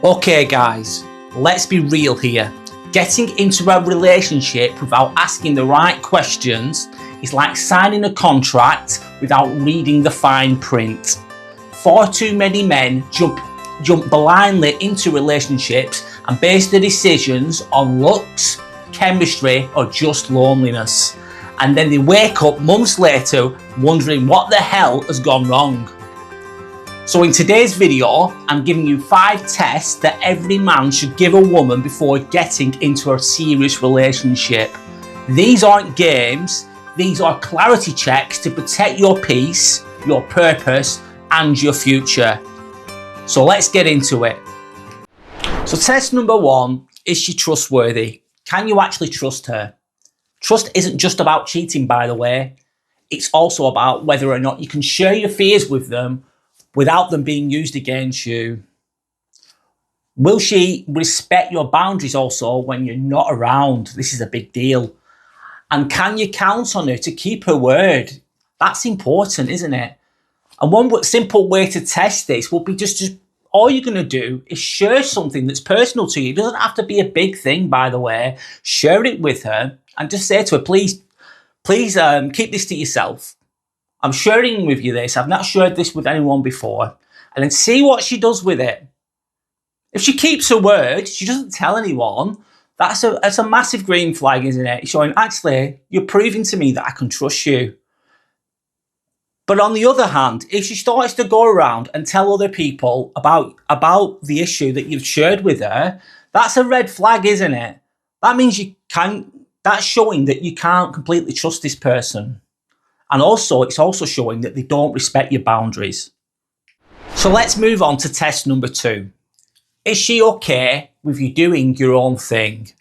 Okay guys, let's be real here. Getting into a relationship without asking the right questions is like signing a contract without reading the fine print. Far too many men jump blindly into relationships and base their decisions on looks, chemistry or just loneliness. And then they wake up months later wondering what the hell has gone wrong. So in today's video, I'm giving you 5 tests that every man should give a woman before getting into a serious relationship. These aren't games, these are clarity checks to protect your peace, your purpose, and your future. So let's get into it. So test number 1, is she trustworthy? Can you actually trust her? Trust isn't just about cheating, by the way. It's also about whether or not you can share your fears with them without them being used against you. Will she respect your boundaries also when you're not around? This is a big deal. And can you count on her to keep her word? That's important, isn't it? And one simple way to test this will be just all you're going to do is share something that's personal to you. It doesn't have to be a big thing, by the way. Share it with her and just say to her, please keep this to yourself. I'm sharing with you this. I've not shared this with anyone before. And then see what she does with it. If she keeps her word, she doesn't tell anyone, that's a massive green flag, isn't it? Showing, actually, you're proving to me that I can trust you. But on the other hand, if she starts to go around and tell other people about the issue that you've shared with her, that's a red flag, isn't it? That means that's showing that you can't completely trust this person. And also, it's also showing that they don't respect your boundaries. So let's move on to test number 2. Is she okay with you doing your own thing?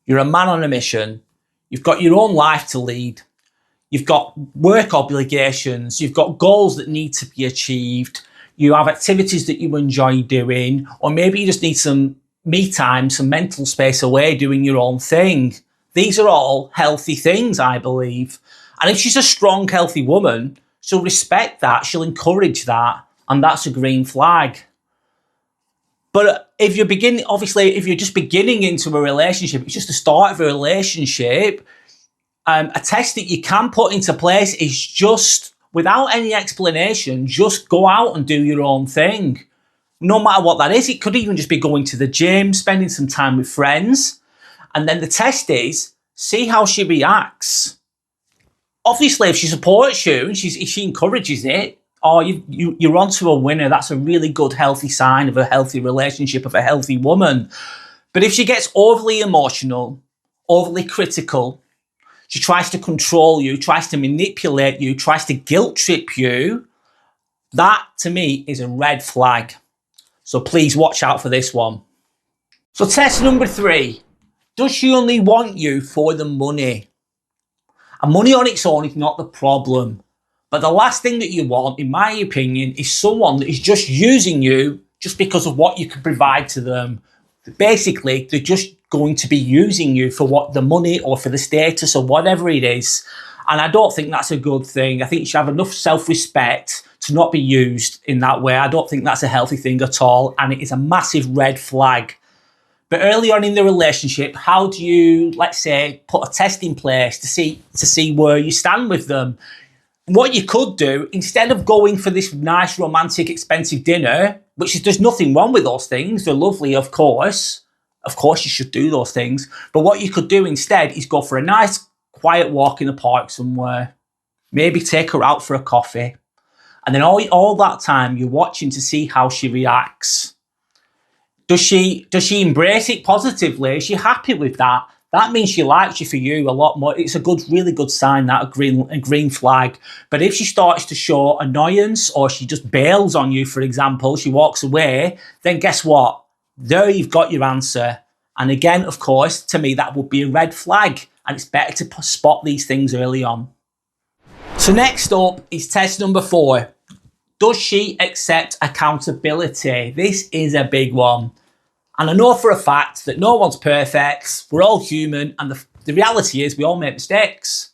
You're a man on a mission. You've got your own life to lead. You've got work obligations. You've got goals that need to be achieved. You have activities that you enjoy doing, or maybe you just need some me time, some mental space away doing your own thing. These are all healthy things, I believe. And if she's a strong, healthy woman, she'll respect that, she'll encourage that, and that's a green flag. But if you're just beginning into a relationship, it's just the start of a relationship, a test that you can put into place is just, without any explanation, just go out and do your own thing. No matter what that is, it could even just be going to the gym, spending some time with friends. And then the test is, see how she reacts. Obviously, if she supports you and if she encourages it, you're onto a winner. That's a really good, healthy sign of a healthy relationship, of a healthy woman. But if she gets overly emotional, overly critical, she tries to control you, tries to manipulate you, tries to guilt trip you, that to me is a red flag. So please watch out for this one. So test number 3, does she only want you for the money? And money on its own is not the problem. But the last thing that you want, in my opinion, is someone that is just using you just because of what you can provide to them. Basically, they're just going to be using you for what the money or for the status or whatever it is. And I don't think that's a good thing. I think you should have enough self-respect to not be used in that way. I don't think that's a healthy thing at all. And it is a massive red flag. But early on in the relationship, how do you, let's say, put a test in place to see where you stand with them? What you could do, instead of going for this nice, romantic, expensive dinner, there's nothing wrong with those things. They're lovely, of course. Of course, you should do those things. But what you could do instead is go for a nice, quiet walk in the park somewhere. Maybe take her out for a coffee. And then all that time, you're watching to see how she reacts. Does she embrace it positively? Is she happy with that? That means she likes you for you a lot more. It's a really good sign, that a green flag. But if she starts to show annoyance or she just bails on you, for example, she walks away, then guess what? There you've got your answer. And again, of course, to me, that would be a red flag. And it's better to spot these things early on. So next up is test number 4. Does she accept accountability? This is a big one. And I know for a fact that no one's perfect. We're all human. And the reality is we all make mistakes.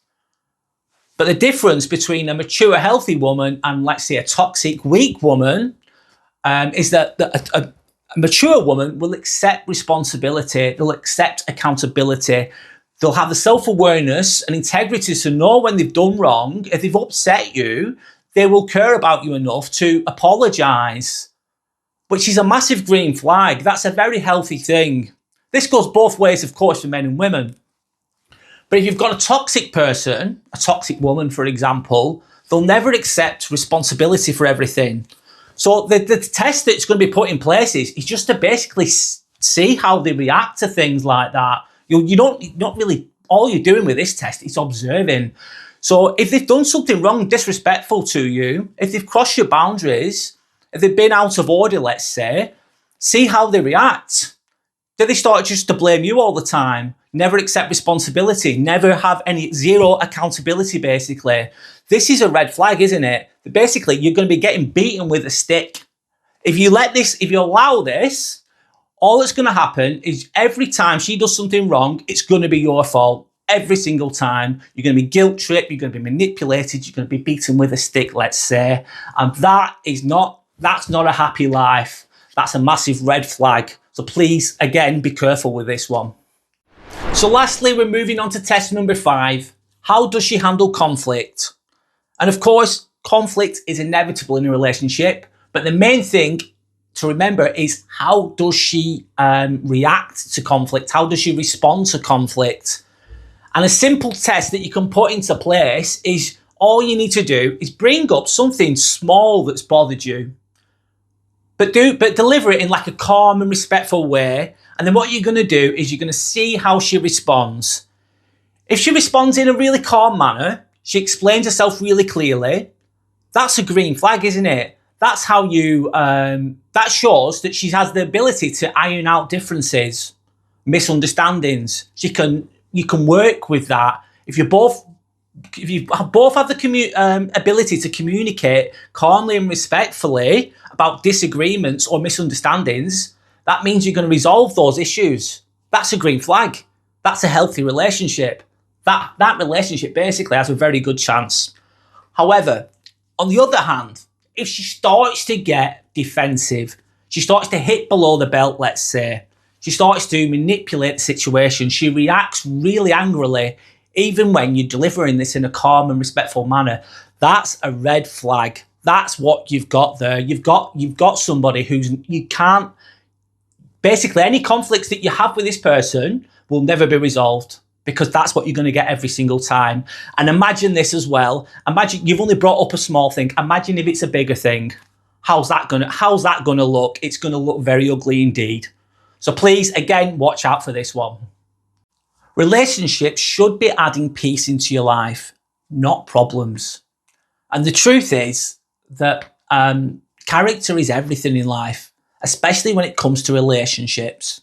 But the difference between a mature, healthy woman and, let's say, a toxic, weak woman is that A mature woman will accept responsibility, they'll accept accountability, they'll have the self-awareness and integrity to know when they've done wrong. If they've upset you, they will care about you enough to apologise, which is a massive green flag. That's a very healthy thing. This goes both ways, of course, for men and women. But if you've got a toxic person, a toxic woman, for example, they'll never accept responsibility for everything. So the test that's going to be put in place is just to basically see how they react to things like that. You don't really, all you're doing with this test is observing. So if they've done something wrong, disrespectful to you, if they've crossed your boundaries, if they've been out of order, let's say, see how they react. Do they start just to blame you all the time? Never accept responsibility, never have zero accountability, basically. This is a red flag, isn't it? Basically, you're going to be getting beaten with a stick. If you allow this, all that's going to happen is every time she does something wrong, it's going to be your fault. Every single time. You're going to be guilt-tripped, you're going to be manipulated, you're going to be beaten with a stick, let's say. And that's not a happy life. That's a massive red flag. So please, again, be careful with this one. So lastly, we're moving on to test number 5. How does she handle conflict? And of course, conflict is inevitable in a relationship, but the main thing to remember is how does she react to conflict? How does she respond to conflict? And a simple test that you can put into place is all you need to do is bring up something small that's bothered you, but deliver it in like a calm and respectful way. And then what you're going to do is you're going to see how she responds. If she responds in a really calm manner, she explains herself really clearly, that's a green flag, isn't it? That's how that shows that she has the ability to iron out differences, misunderstandings. You can work with that. If you both have the ability to communicate calmly and respectfully about disagreements or misunderstandings, that means you're going to resolve those issues. That's a green flag. That's a healthy relationship. That relationship basically has a very good chance. However, on the other hand, if she starts to get defensive, she starts to hit below the belt, let's say, she starts to manipulate the situation, she reacts really angrily, even when you're delivering this in a calm and respectful manner, that's a red flag. That's what you've got there. You've got somebody you can't, basically any conflicts that you have with this person will never be resolved, because that's what you're going to get every single time. And imagine this as well. Imagine you've only brought up a small thing. Imagine if it's a bigger thing. How's that going to look? It's going to look very ugly indeed. So please, again, watch out for this one. Relationships should be adding peace into your life, not problems. And the truth is that character is everything in life, especially when it comes to relationships.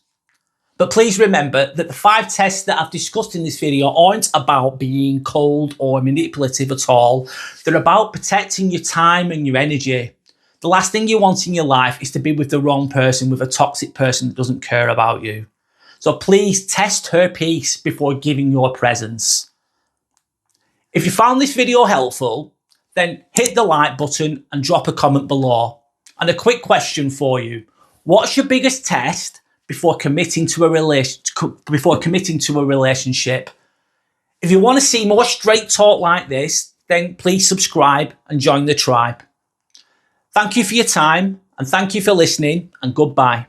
But please remember that the 5 tests that I've discussed in this video aren't about being cold or manipulative at all. They're about protecting your time and your energy. The last thing you want in your life is to be with the wrong person, with a toxic person that doesn't care about you. So please test her peace before giving your presence. If you found this video helpful, then hit the like button and drop a comment below. And a quick question for you. What's your biggest test before committing to a relationship? If you want to see more straight talk like this, then please subscribe and join the tribe. Thank you for your time, and thank you for listening, and goodbye.